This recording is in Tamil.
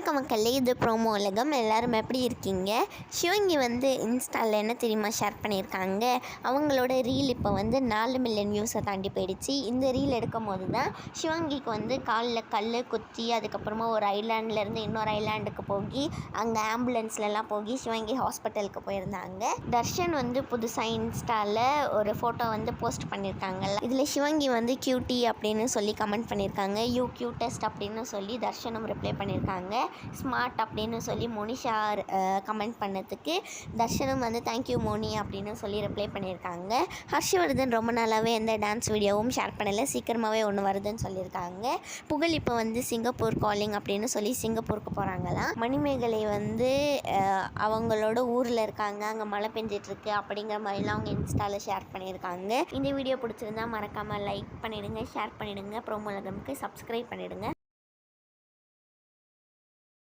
வணக்கம் மக்களே, இது ப்ரோமோ உலகம். எல்லாரும் எப்படி இருக்கீங்க? சிவங்கி வந்து இன்ஸ்டாவில் என்ன தெரியுமா ஷேர் பண்ணியிருக்காங்க? அவங்களோட ரீல் இப்போ வந்து 4 மில்லியன் வியூஸை தாண்டி போயிடுச்சு. இந்த ரீல் எடுக்கும் போது தான் சிவங்கிக்கு வந்து காலில் கல் குத்தி, அதுக்கப்புறமா ஒரு ஐலாண்ட்லேருந்து இன்னொரு ஐலாண்டுக்கு போய் அங்கே ஆம்புலன்ஸ்லலாம் போய் சிவங்கி ஹாஸ்பிட்டலுக்கு போயிருந்தாங்க. தர்ஷன் வந்து புதுசாக இன்ஸ்டாவில் ஒரு ஃபோட்டோ வந்து போஸ்ட் பண்ணியிருக்காங்கல்ல, இதில் சிவங்கி வந்து கியூட்டி அப்படின்னு சொல்லி கமெண்ட் பண்ணியிருக்காங்க. யூ கியூட்டஸ்ட் அப்படின்னு சொல்லி தர்ஷனும் ரிப்ளை பண்ணியிருக்காங்க. ஸ்மார்ட் அப்படின்னு சொல்லி மோனிஷா கமெண்ட் பண்ணதுக்கு தர்ஷனும் வந்து தேங்க்யூ மோனி அப்படின்னு சொல்லி ரிப்ளை பண்ணியிருக்காங்க. ஹர்ஷவர்தன் ரொம்ப நாளாகவே எந்த டான்ஸ் வீடியோவும் ஷேர் பண்ணலை, சீக்கிரமாகவே ஒன்று வருதுன்னு சொல்லியிருக்காங்க. புகழ் இப்போ வந்து சிங்கப்பூர் காலிங் அப்படின்னு சொல்லி சிங்கப்பூருக்கு போகிறாங்களாம். மணிமேகலை வந்து அவங்களோட ஊரில் இருக்காங்க, அங்கே மழை பெஞ்சிட்ருக்கு அப்படிங்கிற மாதிரிலாம் அவங்க இன்ஸ்டாவில் ஷேர் பண்ணியிருக்காங்க. இந்த வீடியோ பிடிச்சிருந்தா மறக்காமல் லைக் பண்ணிவிடுங்க, ஷேர் பண்ணிவிடுங்க, ப்ரோமோ உலகம்க்கு சப்ஸ்கிரைப் பண்ணிவிடுங்க.